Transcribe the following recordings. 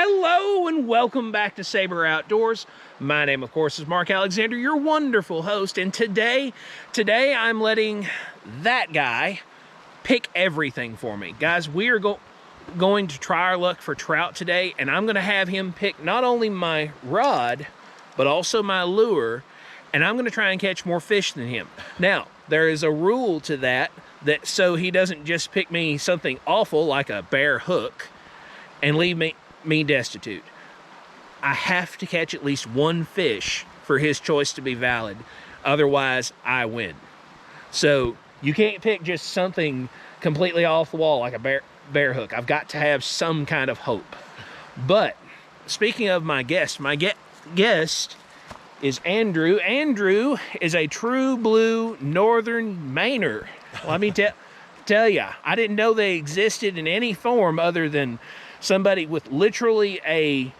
Hello and welcome back to Saber Outdoors. My name, of course, is Mark Alexander, your wonderful host. And today I'm letting that guy pick everything for me. Guys, we are going to try our luck for trout today, and I'm going to have him pick not only my rod, but also my lure, and I'm going to try and catch more fish than him. Now, there is a rule to that so he doesn't just pick me something awful like a bare hook and leave me destitute. I have to catch at least one fish for his choice to be valid. Otherwise, I win. So you can't pick just something completely off the wall like a bear hook. I've got to have some kind of hope. But speaking of my guest is Andrew. Andrew is a true blue northern Mainer. Let me tell you, I didn't know they existed in any form other than somebody with literally a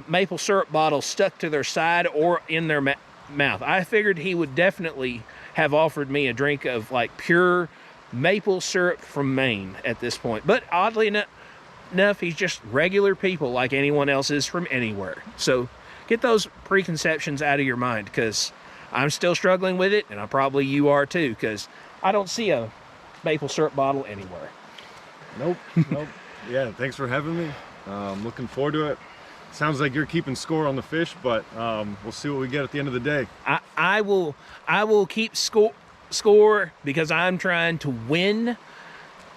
maple syrup bottle stuck to their side or in their mouth. I figured he would definitely have offered me a drink of like pure maple syrup from Maine at this point. But oddly enough, he's just regular people like anyone else is from anywhere. So get those preconceptions out of your mind, because I'm still struggling with it, and you are too, because I don't see a maple syrup bottle anywhere. Nope. Yeah, thanks for having me. Looking forward to it. Sounds like you're keeping score on the fish, but we'll see what we get at the end of the day. I will keep score because I'm trying to win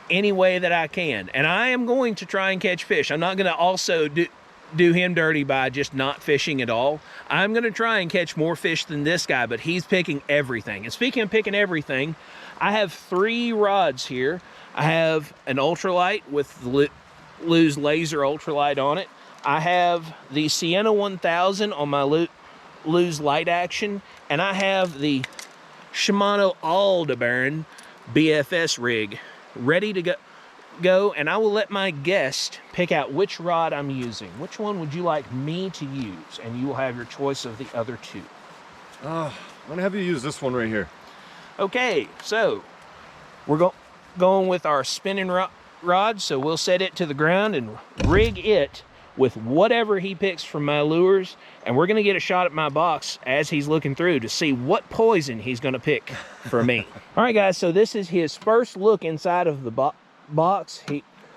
any way that I can, and I am going to try and catch fish. I'm not going to also do him dirty by just not fishing at all. I'm going to try and catch more fish than this guy, but he's picking everything. And speaking of picking everything, I have 3 rods here. I have an ultralight with the Lew's laser ultralight on it. I have the Sienna 1000 on my Lew's light action, and I have the Shimano Aldebaran BFS rig ready to go, and I will let my guest pick out which rod I'm using. Which one would you like me to use? And you will have your choice of the other 2. I'm gonna have you use this one right here. Okay, so we're going with our spinning rod, so we'll set it to the ground and rig it with whatever he picks from my lures, and we're gonna get a shot at my box as he's looking through to see what poison he's gonna pick for me. All right, guys, so this is his first look inside of the box.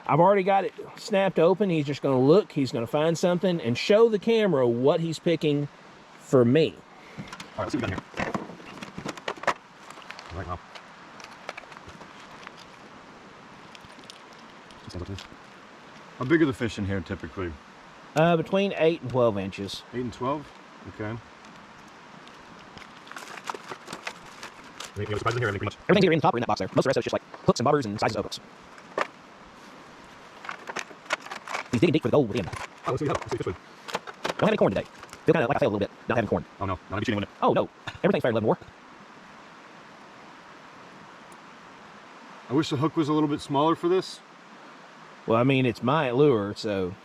I've already got it snapped open. He's just gonna look, he's gonna find something and show the camera what he's picking for me. All right, let's see what we got here. All right, now. How big are the fish in here typically? Between 8 and 12 inches. 8 and 12? Okay. Anything surprises in here? Everything's either in the top or in that box there. Most of the rest of it's just like hooks and bobbers and sizes of hooks. He's digging deep for the gold within. Oh, let's see how. Let's see this one. Don't have any corn today. Feel kind of like I failed a little bit not having corn. Oh no, not be cheating with it. Oh no, everything's fair to love more. I wish the hook was a little bit smaller for this. Well, I mean, it's my lure, so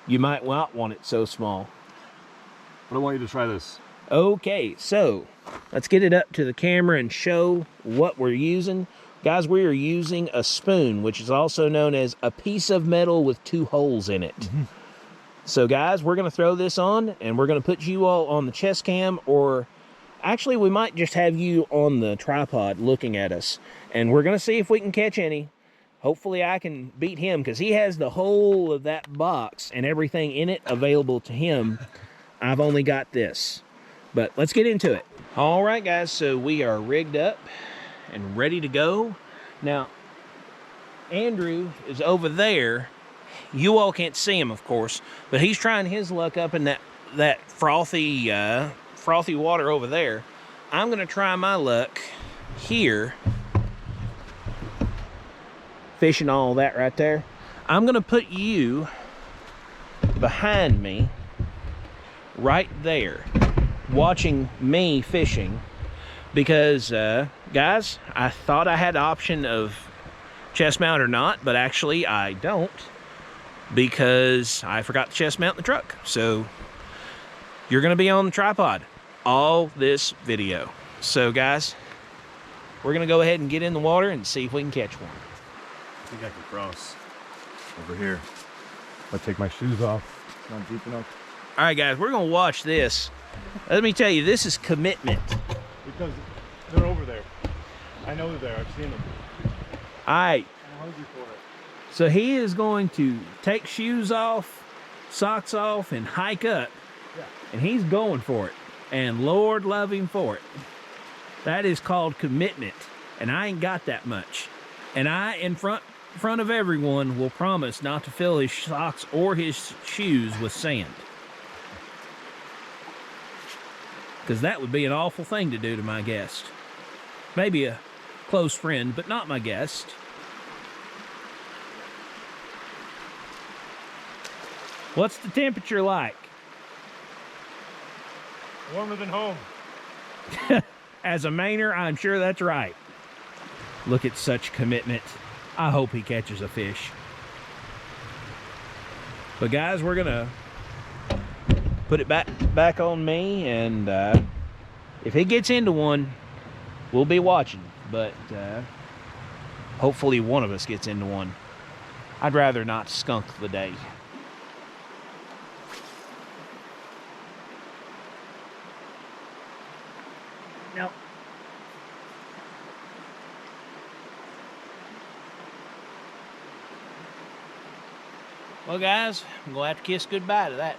you might not want it so small. But I want you to try this. Okay, so let's get it up to the camera and show what we're using. Guys, we are using a spoon, which is also known as a piece of metal with 2 holes in it. Mm-hmm. So guys, we're going to throw this on, and we're going to put you all on the chest cam, or actually we might just have you on the tripod looking at us. And we're going to see if we can catch any. Hopefully I can beat him, because he has the whole of that box and everything in it available to him. I've only got this. But let's get into it. All right, guys, so we are rigged up and ready to go. Now, Andrew is over there. You all can't see him, of course, but he's trying his luck up in that frothy water over there. I'm going to try my luck here, fishing all that right there. I'm going to put you behind me right there, watching me fishing, because guys, I thought I had the option of chest mount or not, but actually I don't, because I forgot to chest mount the truck. So you're going to be on the tripod all this video. So guys, we're going to go ahead and get in the water and see if we can catch one. I think I can cross over here. I take my shoes off. It's not deep enough. All right, guys, we're gonna watch this. Let me tell you, this is commitment. Because they're over there. I know they're there. I've seen them. All right. I'm hungry for it. So he is going to take shoes off, socks off, and hike up. Yeah. And he's going for it. And Lord love him for it. That is called commitment. And I ain't got that much. And I, in front of everyone, will promise not to fill his socks or his shoes with sand. Because that would be an awful thing to do to my guest. Maybe a close friend, but not my guest. What's the temperature like? Warmer than home. As a Mainer, I'm sure that's right. Look at such commitment. I hope he catches a fish. But guys, we're gonna put it back on me, and if he gets into one, we'll be watching. But hopefully one of us gets into one. I'd rather not skunk the day. No. Well, guys, I'm gonna have to kiss goodbye to that.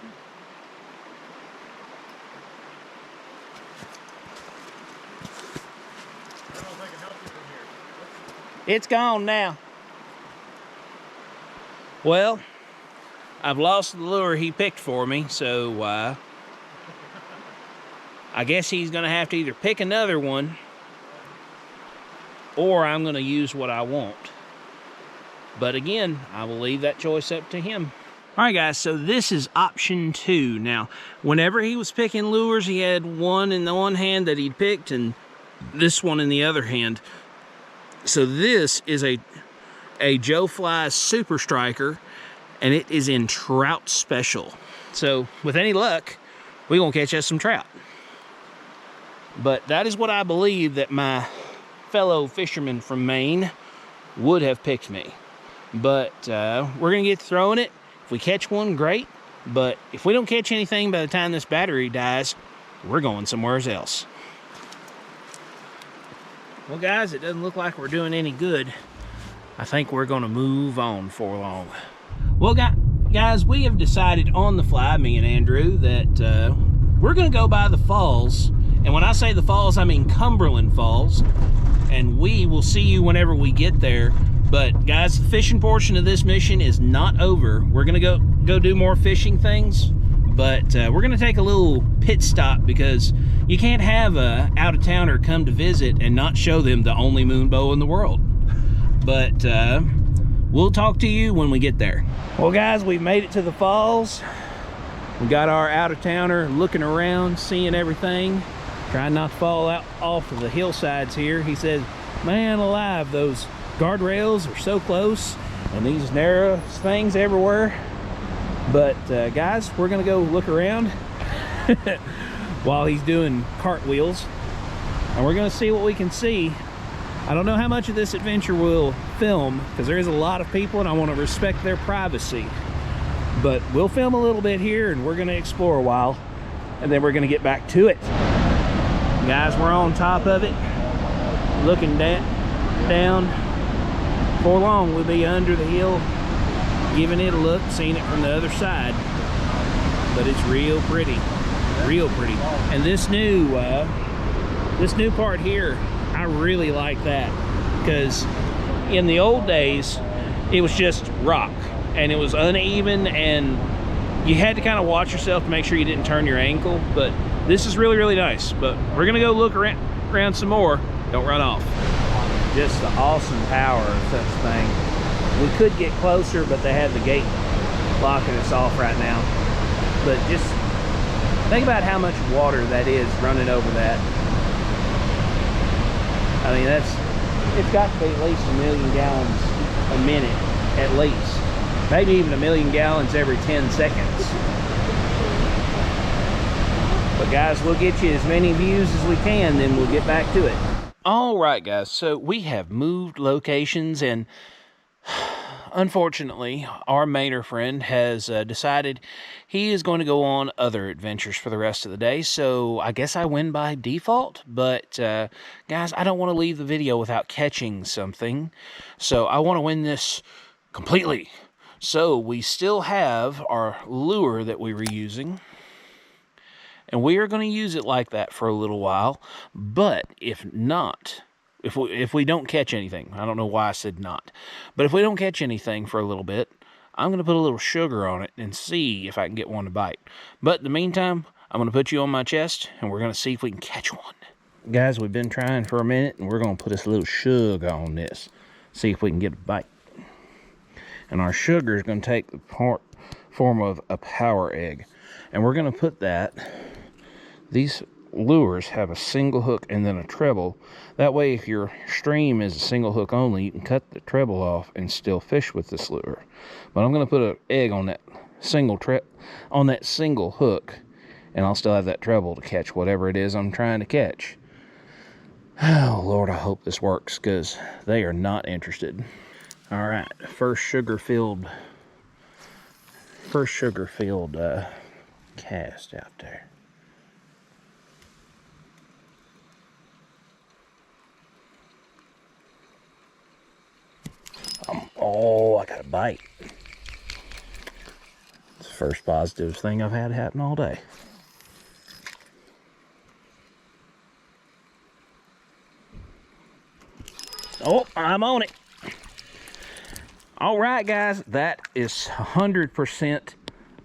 It's gone now. Well, I've lost the lure he picked for me, so I guess he's gonna have to either pick another one or I'm gonna use what I want. But again, I will leave that choice up to him. All right, guys, so this is option 2. Now, whenever he was picking lures, he had one in the one hand that he'd picked and this one in the other hand. So this is a Joe Fly Super Striker, and it is in Trout Special. So with any luck, we're gonna catch us some trout. But that is what I believe that my fellow fisherman from Maine would have picked me. But we're gonna get throwing it. If we catch one, great. But if we don't catch anything by the time this battery dies, we're going somewhere else. Well, guys, it doesn't look like we're doing any good. I think we're gonna move on for long. Well, guys, we have decided on the fly, me and Andrew, that we're gonna go by the falls. And when I say the falls, I mean Cumberland Falls. And we will see you whenever we get there. But guys, the fishing portion of this mission is not over. We're gonna go do more fishing things, but we're gonna take a little pit stop because you can't have a out-of-towner come to visit and not show them the only moon bow in the world. But we'll talk to you when we get there. Well, guys, we've made it to the falls. We got our out-of-towner looking around, seeing everything, trying not to fall out off of the hillsides here. He says, man alive, those guardrails are so close and these narrow things everywhere. But guys, we're gonna go look around while he's doing cartwheels, and we're gonna see what we can see. I don't know how much of this adventure we'll film because there is a lot of people and I want to respect their privacy, but we'll film a little bit here and we're gonna explore a while and then we're gonna get back to it. Guys, we're on top of it looking down. Before long, we'll be under the hill, giving it a look, seeing it from the other side. But it's real pretty, real pretty. And this new part here, I really like that because in the old days, it was just rock and it was uneven and you had to kind of watch yourself to make sure you didn't turn your ankle. But this is really, really nice. But we're gonna go look around some more. Don't run off. Just the awesome power of such thing. We could get closer, but they had the gate blocking us off right now. But just think about how much water that is running over that. I mean, it's got to be at least 1 million gallons a minute, at least. Maybe even 1 million gallons every 10 seconds. But guys, we'll get you as many views as we can, then we'll get back to it. All right, guys, so we have moved locations, and unfortunately, our Mainer friend has decided he is going to go on other adventures for the rest of the day. So I guess I win by default. But guys, I don't want to leave the video without catching something. So I want to win this completely. So we still have our lure that we were using. And we are going to use it like that for a little while. But if not, if we don't catch anything, I don't know why I said not, but if we don't catch anything for a little bit, I'm going to put a little sugar on it and see if I can get one to bite. But in the meantime, I'm going to put you on my chest, and we're going to see if we can catch one. Guys, we've been trying for a minute, and we're going to put this little sugar on this, see if we can get a bite. And our sugar is going to take the form of a power egg. And we're going to put that, these lures have a single hook and then a treble. That way, if your stream is a single hook only, you can cut the treble off and still fish with this lure. But I'm going to put an egg on that single hook, and I'll still have that treble to catch whatever it is I'm trying to catch. Oh Lord, I hope this works, because they are not interested. All right, first sugar-filled cast out there. Oh, I got a bite. It's the first positive thing I've had happen all day. Oh, I'm on it. All right, guys, that is 100%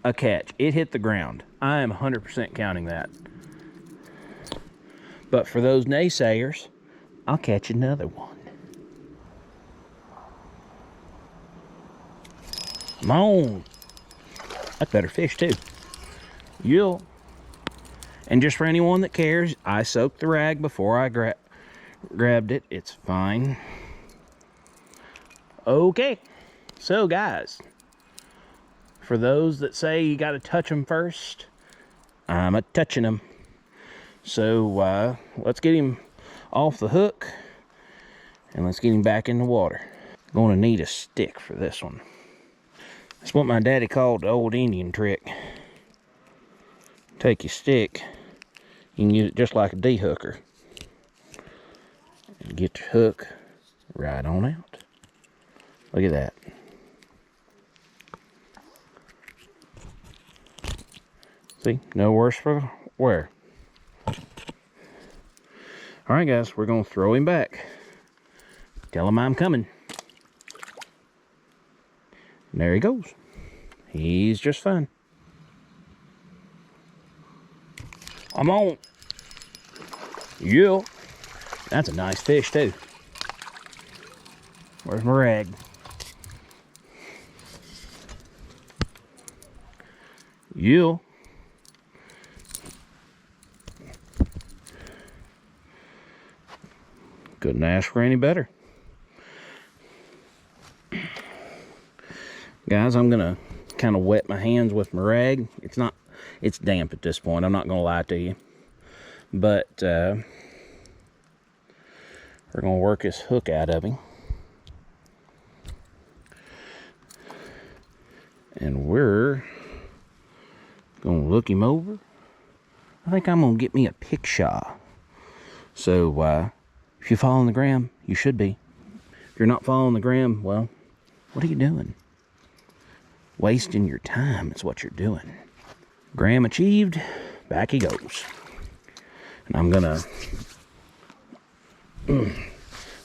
a catch. It hit the ground. I am 100% counting that. But for those naysayers, I'll catch another one. Come on. That's better fish too. And just for anyone that cares, I soaked the rag before I grabbed it. It's fine. Okay. So guys, for those that say you got to touch them first, I'm a-touching them. So let's get him off the hook and let's get him back in the water. Going to need a stick for this one. That's what my daddy called the old Indian trick. Take your stick, you can use it just like a D-hooker. And get your hook right on out. Look at that. See, no worse for wear. All right, guys, we're gonna throw him back. Tell him I'm coming. And there he goes. He's just fine. I'm on. Yeah. That's a nice fish too. Where's my rag? Yeah. Couldn't ask for any better. Guys, I'm gonna kind of wet my hands with my rag. It's damp at this point, I'm not gonna lie to you. But we're gonna work this hook out of him. And we're gonna look him over. I think I'm gonna get me a picture. So if you follow the gram, you should be. If you're not following the gram, well, what are you doing? Wasting your time is what you're doing. Gram achieved, back he goes. And I'm gonna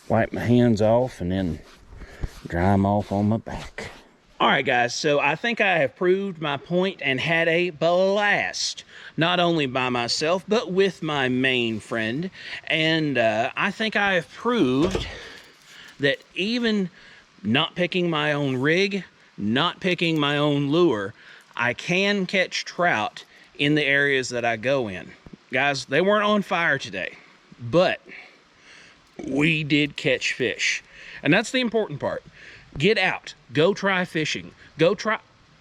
wipe my hands off and then dry them off on my back. All right, guys, so I think I have proved my point and had a blast, not only by myself, but with my main friend. And I think I have proved that even not picking my own rig, not picking my own lure, I can catch trout in the areas that I go in. Guys, they weren't on fire today, but we did catch fish. And that's the important part. Get out, go try fishing, go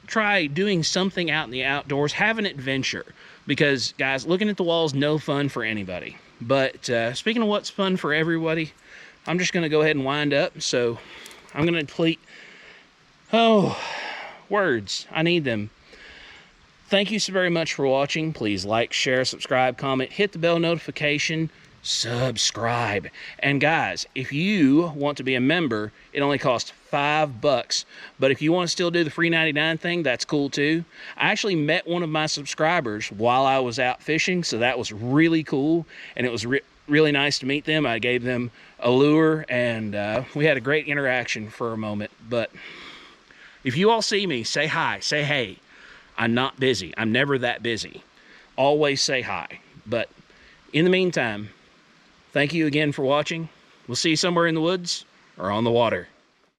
try doing something out in the outdoors, have an adventure. Because guys, looking at the wall is no fun for anybody. But speaking of what's fun for everybody, I'm just gonna go ahead and wind up. So I'm gonna deplete Oh, words. I need them. Thank you so very much for watching. Please like, share, subscribe, comment, hit the bell notification, subscribe. And guys, if you want to be a member, it only costs $5. But if you want to still do the free 99 thing, that's cool too. I actually met one of my subscribers while I was out fishing, so that was really cool. And it was really nice to meet them. I gave them a lure, and we had a great interaction for a moment. But if you all see me, say hi, say hey. I'm not busy. I'm never that busy. Always say hi. But in the meantime, thank you again for watching. We'll see you somewhere in the woods or on the water.